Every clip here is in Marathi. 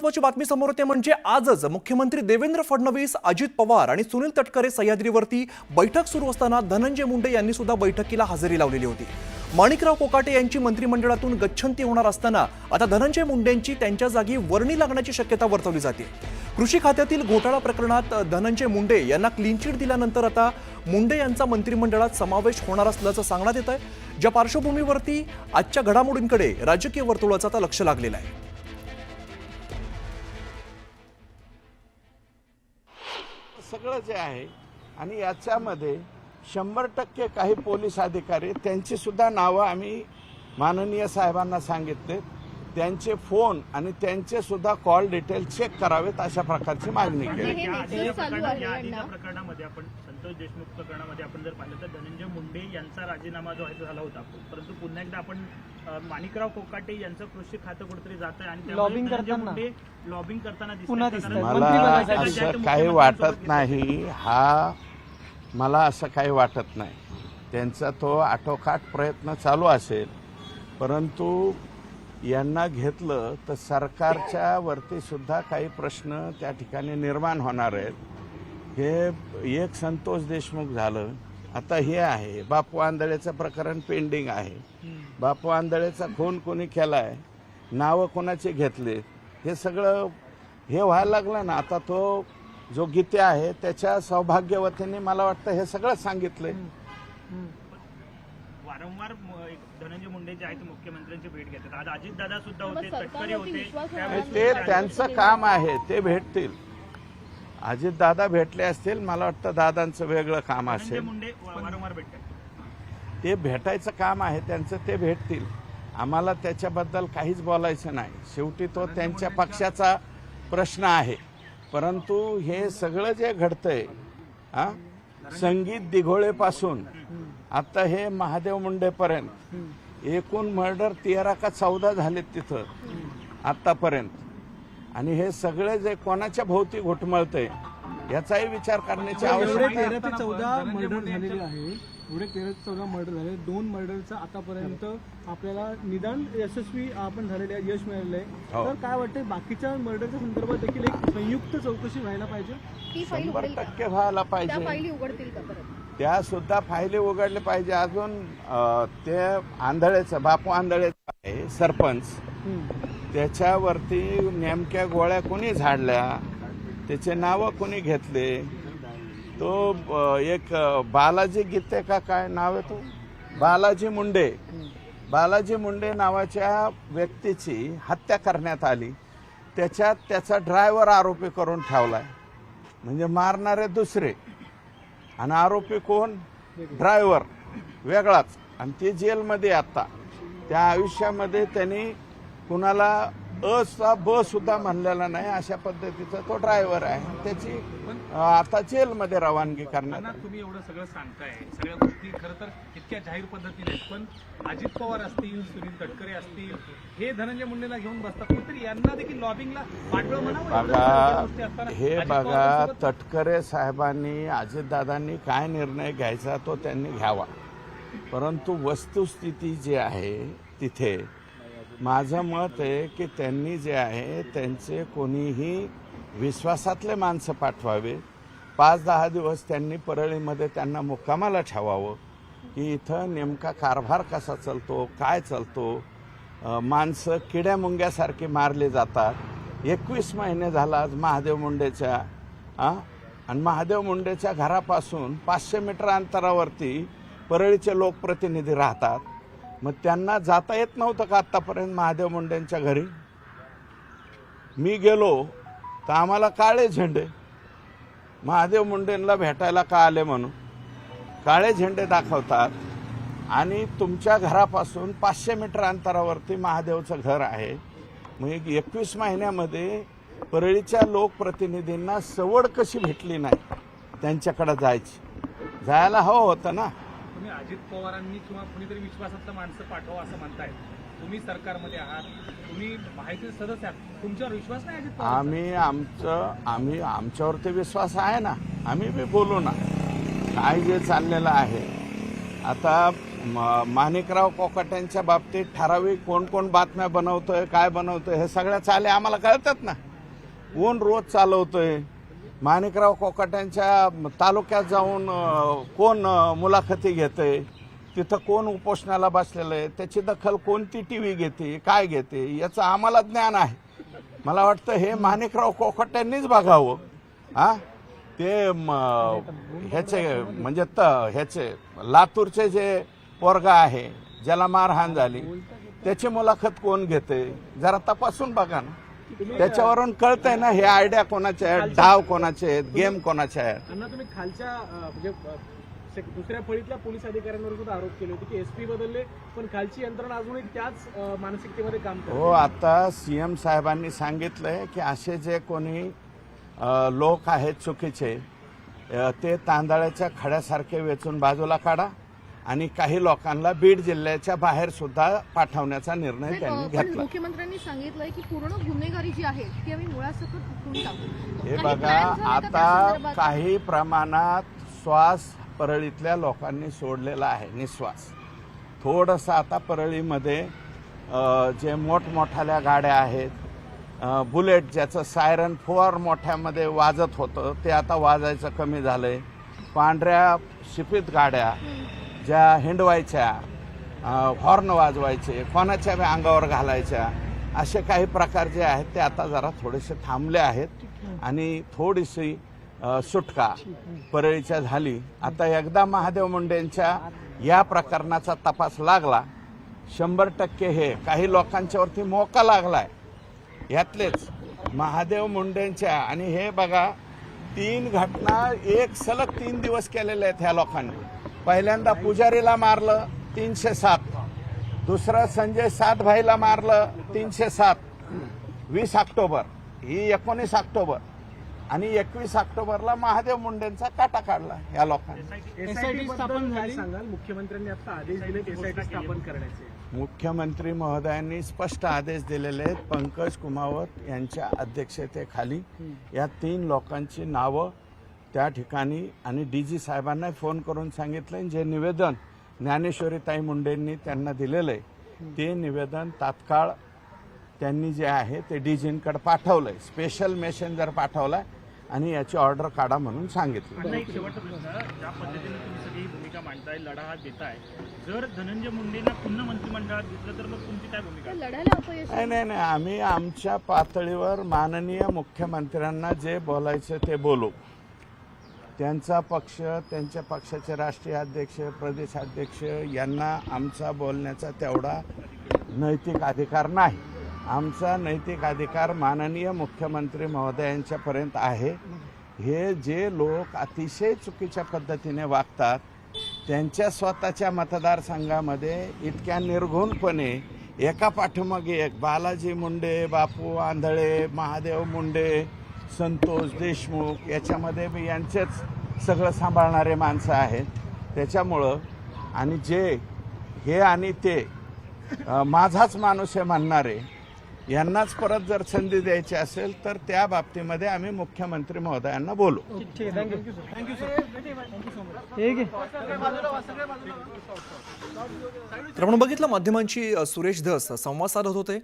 महत्त्वाची बातमी समोर येते म्हणजे आजच मुख्यमंत्री देवेंद्र फडणवीस, अजित पवार आणि सुनील तटकरे सह्याद्रीवरती बैठक सुरू असताना धनंजय मुंडे यांनी सुद्धा बैठकीला हजेरी लावलेली होती। माणिकराव कोकाटे यांची मंत्रिमंडळातून गच्छंती होणार असताना आता धनंजय मुंडेंची त्यांच्या जागी वर्णी लागण्याची शक्यता वर्तवली जाते। कृषी खात्यातील घोटाळा प्रकरणात धनंजय मुंडे यांना क्लीन चिट दिल्यानंतर आता मुंडे यांचा मंत्रिमंडळात समावेश होणार असल्याचं सांगण्यात येत आहे। ज्या पार्श्वभूमीवरती आजच्या घडामोडींकडे राजकीय वर्तुळाचं आता लक्ष लागलेलं आहे। सगळं जे आहे आणि याच्यामध्ये 100% काही पोलीस अधिकारी त्यांची सुद्धा नावं आम्ही माननीय साहेबांना सांगितले, त्यांचे फोन आणि त्यांचे सुद्धा कॉल डिटेल चेक करावेत अशा प्रकारची मागणी केली। या प्रकरणामध्ये आपण संतोष देशमुख प्रकरणामध्ये आपण जर पाहिलं तर धनंजय मुंडे यांचा राजीनामा जो आहे तो झाला होता, परंतु पुन्हा एकदा आपण माणिकराव कोकाटे यांचं कृषी खातं कुठेतरी जात आहे आणि लॉबिंग करताना मला असं काही वाटत नाही, मला असं काही वाटत नाही। त्यांचा तो आटोकाट प्रयत्न चालू असेल, परंतु यांना घेतलं तर सरकारच्या वरती सुद्धा काही प्रश्न त्या ठिकाणी निर्माण होणार आहेत। हे एक संतोष देशमुख झालं, आता हे आहे बापू आंधळेचं प्रकरण पेंडिंग आहे। बापू आंधळेचा खून कोणी केलाय, नावं कोणाचे घेतले, हे सगळं हे व्हायला लागलं ना। आता तो जो गीते आहे त्याच्या सौभाग्यवतीने मला वाटतं हे सगळं सांगितलंय। वारंवार धनंजय मुंडे जे आहेत मुख्यमंत्र्यांची भेट घेतात, आज अजितदादा सुद्धा होते, तटकरे होते, ते त्यांचं काम आहे, ते भेटतील। अजितदादा भेटले असतील, मला वाटतं दादांचं वेगळं काम असेल। मुंडे वारंवार भेटतात, ते भेटायचं काम आहे त्यांचं, ते भेटतील। आम्हाला त्याच्याबद्दल काहीच बोलायचं नाही, शेवटी तो त्यांच्या पक्षाचा प्रश्न आहे। परंतु हे सगळं जे घडतंय संगीत दिघोळेपासून आता हे महादेव मुंडेपर्यंत एकूण मर्डर 13 का 14 झालेत तिथं आतापर्यंत, आणि हे सगळे जे कोणाच्या भोवती घुटमळतंय याचाही विचार करण्याची आवश्यकता आहे। 13 ते 14 मर्डर झालेले आहे, एवढे 13 ते 14 मर्डर झाले, 2 मर्डरचं आतापर्यंत आपल्याला निदान यशस्वी आपण झालेले यश मिळालेलं आहे। तर काय वाटतंय बाकीच्या मर्डरच्या संदर्भात देखील एक संयुक्त चौकशी व्हायला पाहिजे? 100% व्हायला पाहिजे, त्या सुद्धा फायली उघडले पाहिजे। अजून ते आंधळेचं बापू आंधळेचं आहे सरपंच, त्याच्यावरती नेमक्या गोळ्या कोणी झाडल्या, त्याचे नावं कोणी घेतले, तो एक बालाजी गीते का काय नाव आहे, तो बालाजी मुंडे नावाच्या व्यक्तीची हत्या करण्यात आली, त्याच्यात त्याचा ड्रायव्हर आरोपी करून ठेवलाय, म्हणजे मारणारे दुसरे आणि आरोपी कोण, ड्रायव्हर वेगळाच, आणि ते जेलमध्ये आता त्या आयुष्यामध्ये त्यांनी कुणाला ब सुद्धा म्हणलेला नाही, अशा पद्धतीचा तो ड्रायव्हर आहे, त्याची आता जेलमध्ये रवानगी करण्यात। तुम्ही एवढं सगळं सांगताय, सगळ्या गोष्टी खरं तर इतक्या जाहीर पद्धतीने, पण अजित पवार असतील, सुनील तटकरे असतील, हे धनंजय मुंडेला घेऊन बसतात, कुठेतरी यांना देखील लॉबिंगला पाठवलं म्हणावं। हे बघा, तटकरे साहेबांनी अजितदादांनी काय निर्णय घ्यायचा तो त्यांनी घ्यावा, परंतु वस्तुस्थिती जी आहे तिथे माझं मत आहे की त्यांनी जे आहे त्यांचे कोणीही विश्वासातले माणसं पाठवावे। 5-10 दिवस त्यांनी परळीमध्ये त्यांना मुक्कामाला ठेवावं की इथं नेमका कारभार कसा चालतो, काय चालतो। माणसं किड्या मुंग्यासारखी मारली जातात। 21 महिने झाला आज महादेव मुंडेच्या आणि महादेव मुंडेच्या घरापासून 500 मीटर अंतरावरती परळीचे लोकप्रतिनिधी राहतात, मग त्यांना जाता येत नव्हतं का आतापर्यंत महादेव मुंडेंच्या घरी? मी गेलो तर आम्हाला काळे झेंडे, महादेव मुंडेंना भेटायला का आले म्हणून काळे झेंडे दाखवतात, आणि तुमच्या घरापासून 500 मीटर अंतरावरती महादेवचं घर आहे। मग 21 महिन्यामध्ये परळीच्या लोकप्रतिनिधींना सवड कशी भेटली नाही त्यांच्याकडे जायला हवं होतं ना। तुम्ही अजित पवारांनी किंवा कुणीतरी विश्वासातलं माणसं पाठवा असं म्हणताय, तुम्ही सरकारमध्ये आहात, तुम्ही माहिती सदस्य आहात, तुमच्यावर विश्वास नाही अजित पवार? आम्ही आमच्यावरती विश्वास आहे ना, आम्ही बी बोलू ना काय जे चाललेलं आहे। आता माणिकराव कोकाट्यांच्या बाबतीत ठराविक कोण कोण बातम्या बनवतोय, काय बनवतोय, हे सगळ्या चाले आम्हाला कळतात ना। कोण रोज चालवतोय, माणिकराव कोकाट्यांच्या तालुक्यात जाऊन कोण मुलाखती घेतंय, तिथं कोण उपोषणाला बसलेलं आहे, त्याची दखल कोणती टीव्ही घेते, काय घेते, याचं आम्हाला ज्ञान आहे. मला वाटतं हे माणिकराव कोकाट्यांनीच बघावं. ते ह्याचे म्हणजे ह्याचे लातूरचे जे पोरगा आहे ज्याला मारहाण झाली त्याची मुलाखत कोण घेते जरा तपासून बघा ना. त्याच्यावरून कळतंय ना हे आयडिया कोणाचे आहेत, डाव कोणाचे आहेत, गेम कोणाचे आहेत. अण्णा, तुम्ही खालच्या म्हणजे दुसऱ्या फळीतल्या पोलीस अधिकाऱ्यांवर सुद्धा आरोप केले होते की एसपी बदलले पण खालची यंत्रणा अजूनही त्याच मानसिकतेमध्ये काम करते. हो, आता सीएम साहेबांनी सांगितलंय की असे जे कोणी लोक आहेत चुकीचे ते तांदळाच्या खड्यासारखे वेचून बाजूला काढा आणि काही लोकांना बीड जिल्ह्याच्या बाहेर सुद्धा पाठवण्याचा निर्णय त्यांनी घेतला. मुख्यमंत्र्यांनी सांगितलंय की पूर्ण गुन्हेगारी जी आहे ती आम्ही मुळासकट उठवून टाकू. हे काही बघा, plan झाले का त्या आता संदर्भात? काही प्रमाणात श्वास परळीतल्या लोकांनी सोडलेला आहे, निश्वास. थोडंसं आता परळीमध्ये जे मोठमोठ्याल्या गाड्या आहेत, बुलेट ज्याचं सायरन फोर मोठ्यामध्ये वाजत होतं ते आता वाजायचं कमी झालंय. पांढऱ्या शिपीत गाड्या ज्या हिंडवायच्या, हॉर्न वाजवायचे, कोणाच्या बी अंगावर घालायच्या, असे काही प्रकार जे आहेत ते आता जरा थोडेसे थांबले आहेत आणि थोडीशी सुटका परळीच्या झाली. आता एकदा महादेव मुंडेंच्या या प्रकरणाचा तपास लागला 100% हे काही लोकांच्यावरती मोका लागलाय. यातलेच महादेव मुंडेंच्या आणि हे बघा 3 घटना एक सलग 3 दिवस केलेल्या आहेत ह्या लोकांनी. पहिल्यांदा पुजारीला मारलं 307, दुसरं संजय सातभाईला मारलं 307 20 ऑक्टोबर, ही 19 ऑक्टोबर आणि 21 ऑक्टोबरला महादेव मुंडेंचा काटा काढला या लोकांनी. एसआयटी स्थापन झाली सांगाल, मुख्यमंत्र्यांनी आता आदेश दिले एसआयटी स्थापन करण्याचे. मुख्यमंत्री महोदयांनी स्पष्ट आदेश दिलेले आहेत. पंकज कुमावत यांच्या अध्यक्षतेखाली या 3 लोकांची नावं त्या ठिकाणी आणि डीजी साहेबांना फोन करून सांगितलं. जे निवेदन ज्ञानेश्वरीताई मुंडेंनी त्यांना दिलेलं आहे ते निवेदन तात्काळ त्यांनी जे आहे ते डीजींकडे पाठवलंय, स्पेशल मेसेंजर पाठवलाय आणि याची ऑर्डर काढा म्हणून सांगितलं. अण्णा, एक शेवटचा प्रश्न, ज्या पद्धतीने तुम्ही सगळी भूमिका मांडताय, लढा हा देताय, जर धनंजय मुंडेंना पुन्हा मंत्रिमंडळात घेतलं तर मग तुमची काय भूमिका? लढायला अपयश नाही, आम्ही आमच्या पातळीवर माननीय मुख्यमंत्र्यांना जे बोलायचं ते बोलू. त्यांचा पक्ष, त्यांच्या पक्षाचे राष्ट्रीय अध्यक्ष, प्रदेशाध्यक्ष यांना आमचा बोलण्याचा तेवढा नैतिक अधिकार नाही. आमचा नैतिक अधिकार माननीय मुख्यमंत्री महोदयांच्यापर्यंत आहे. हे जे लोक अतिशय चुकीच्या पद्धतीने वागतात त्यांच्या स्वतःच्या मतदारसंघामध्ये इतक्या निर्घुणपणे एका पाठोमागे एक बालाजी मुंडे, बापू आंधळे, महादेव मुंडे, संतोष देशमुख याच्यामध्ये मी यांचेच सगळं सांभाळणारे माणसं आहेत. त्याच्यामुळं आणि जे हे आणि ते माझाच माणूस आहे म्हणणारे यांनाच परत जर संधी द्यायची असेल तर त्या बाबतीमध्ये आम्ही मुख्यमंत्री महोदयांना बोलू. तर आपण बघितलं माध्यमांची सुरेश धस संवाद साधत होते.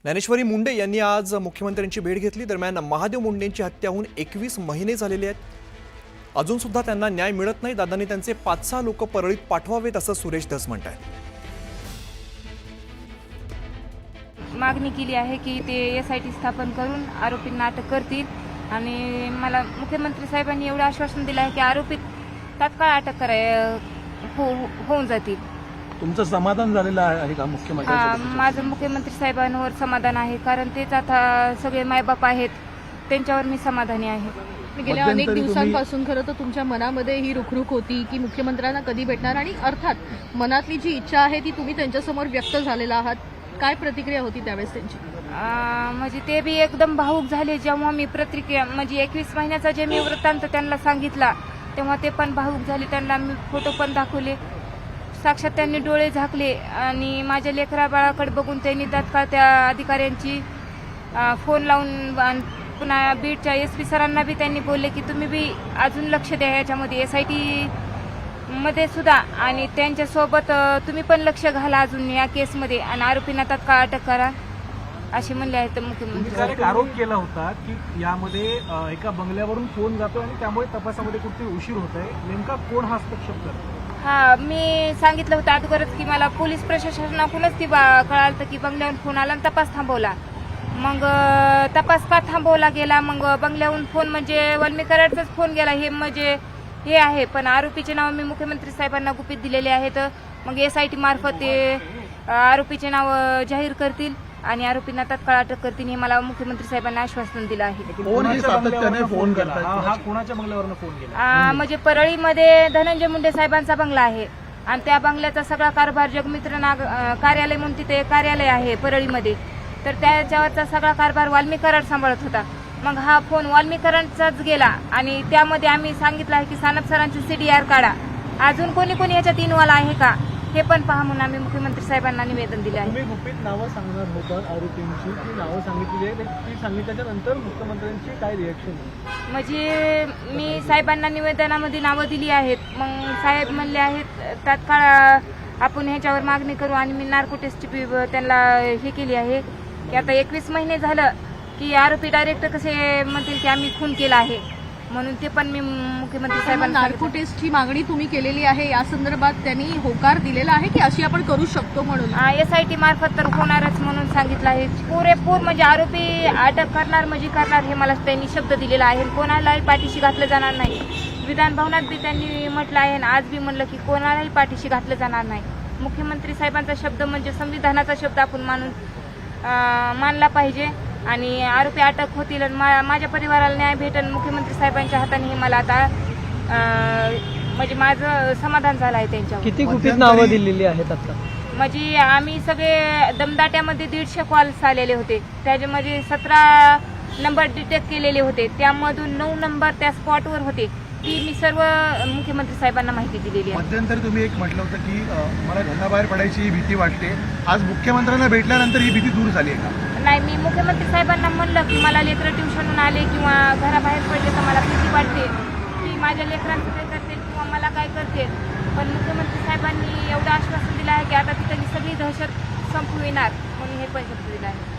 ज्ञानेश्वरी मुंडे यांनी आज मुख्यमंत्र्यांची भेट घेतली. दरम्यान महादेव मुंडेंची हत्या होऊन 21 महिने झालेले आहेत, अजून सुद्धा त्यांना न्याय मिळत नाही. दादांनी त्यांचे 5-6 लोक परळीत पाठवावेत असं सुरेश धस म्हणतात. मागणी केली आहे की ते एसआयटी स्थापन करून आरोपींना अटक करतील आणि मला मुख्यमंत्री साहेबांनी एवढं आश्वासन दिलं आहे की आरोपी तात्काळ अटक होऊन जातील. तुमचं समाधान झालेलं आहे का मुख्यमंत्री? माझं मुख्यमंत्री साहेबांवर समाधान आहे, कारण तेच आता सगळे मायबाप आहेत, त्यांच्यावर मी समाधानी आहे. गेल्या अनेक दिवसांपासून खरं तर तुमच्या मनामध्ये ही रुखरुख होती की मुख्यमंत्र्यांना कधी भेटणार आणि अर्थात मनातली जी इच्छा आहे ती तुम्ही त्यांच्यासमोर व्यक्त झालेला आहात. काय प्रतिक्रिया होती त्यावेळेस त्यांची? म्हणजे ते बी एकदम भावूक झाले जेव्हा मी प्रतिक्रिया म्हणजे 21 महिन्याचा जे मी वृत्तांत त्यांना सांगितला तेव्हा ते पण भावूक झाले. त्यांना मी फोटो पण दाखवले, साक्षात त्यांनी डोळे झाकले आणि माझ्या लेकरा बाळाकडे बघून त्यांनी तात्काळ त्या अधिकाऱ्यांची फोन लावून पुन्हा बीडच्या एसपी सरांना बी त्यांनी बोलले की तुम्ही बी अजून लक्ष द्या याच्यामध्ये एसआयटी मध्ये सुद्धा आणि त्यांच्यासोबत तुम्ही पण लक्ष घाला अजून या केसमध्ये आणि आरोपींना तात्काळ अटक करा. असे म्हणले आहेत तुम्ही मुख्यमंत्री. काल एक आरोप केला होता की यामध्ये एका बंगल्यावरून फोन जातोय आणि त्यामुळे तपासामध्ये कुठे उशीर होत आहे. नेमका कोण हस्तक्षेप करतो? हा, मी सांगितलं होतं अगोदरच की मला पोलीस प्रशासनाकडूनच ती कळालं की बंगल्याहून फोन आला आणि तपास थांबवला. मग तपास का थांबवला गेला, मग बंगल्याहून फोन म्हणजे वाल्मीकरांचाच फोन गेला हे म्हणजे हे आहे. पण आरोपीचे नाव मी मुख्यमंत्री साहेबांना गुपित दिलेले आहेत. मग SIT मार्फत ते आरोपीचे नाव जाहीर करतील आणि आरोपींना तात्काळ अटक करतील हे मला मुख्यमंत्री साहेबांना आश्वासन दिलं आहे. कोणाच्या बंगल्यावरून फोन करतात? हा कोणाच्या बंगल्यावरून फोन गेला? म्हणजे परळीमध्ये धनंजय मुंडे साहेबांचा बंगला आहे आणि त्या बंगल्याचा सगळा कारभार जगमित्र कार्यालय म्हणून तिथे कार्यालय आहे परळीमध्ये. तर त्याच्यावरचा सगळा कारभार वाल्मीकराड सांभाळत होता. मग हा फोन वाल्मीकरांचाच गेला आणि त्यामध्ये आम्ही सांगितलं आहे की सानप सरांची CDR काढा. अजून कोणी कोणी याच्यात इन्व्हॉल्व आहे का हे पण पहा म्हणून आम्ही मुख्यमंत्री साहेबांना निवेदन दिले आहे. तुम्ही गुपित नावं सांगणार होतात आरोपींची, ती नावं सांगितली आहे, ती सांगितल्याच्या नंतर मुख्यमंत्र्यांची काय रिएक्शन आहे? म्हणजे मी साहेबांना निवेदनामध्ये नावं दिली आहेत. मग साहेब म्हणले आहेत तात्काळ आपण ह्याच्यावर मागणी करू आणि मी नार्को टेस्ट त्यांना हे केली आहे की आता 21 महिने झालं की आरोपी डायरेक्ट कसे म्हणतील की आम्ही खून केला आहे म्हणून ते पण मी मुख्यमंत्री साहेबांना नार्को टेस्टची मागणी तुम्ही केलेली आहे, या संदर्भात त्यांनी होकार दिलेला आहे की अशी आपण करू शकतो म्हणून? SIT मार्फत तर होणारच म्हणून सांगितलं आहे. पुरेपूर म्हणजे आरोपी अटक करणार म्हणजे करणार हे मला त्यांनी शब्द दिलेला आहे. कोणालाही पाठीशी घातलं जाणार नाही. विधान भवनात बी त्यांनी म्हटलं आहे आणि आज बी म्हणलं की कोणालाही पाठीशी घातलं जाणार नाही. मुख्यमंत्री साहेबांचा शब्द म्हणजे संविधानाचा शब्द आपण मानला पाहिजे आणि आरोपी अटक होतील आणि माझ्या परिवाराला न्याय भेटेल मुख्यमंत्री साहेबांच्या हाताने हे मला आता म्हणजे माझं समाधान झालं आहे त्यांच्यावर. किती गुपित नावं दिलेली आहेत आता? म्हणजे आम्ही सगळे दमदाट्यामध्ये 150 कॉल्स आलेले होते. त्याच्यामध्ये 17 नंबर डिटेक्ट केलेले होते. त्यामधून 9 नंबर त्या स्पॉटवर होते. ती मी सर्व मुख्यमंत्री साहेबांना माहिती दिलेली आहे. मध्यंतरी तुम्ही एक म्हटलं होतं की मला घराबाहेर पडायची ही भीती वाटते. आज मुख्यमंत्र्यांना भेटल्यानंतर ही भीती दूर झाली आहे का? नाही, मी मुख्यमंत्री साहेबांना म्हणलं की मला लेकरं ट्युशनहून आले किंवा घराबाहेर पडले तर मला भीती वाटते की माझ्या लेकरांचं काय करतील किंवा मला काय करतील. पण मुख्यमंत्री साहेबांनी एवढं आश्वासन दिलं आहे की आता तिथली सगळी दहशत संपविणार म्हणून हे पण शब्द दिला आहे.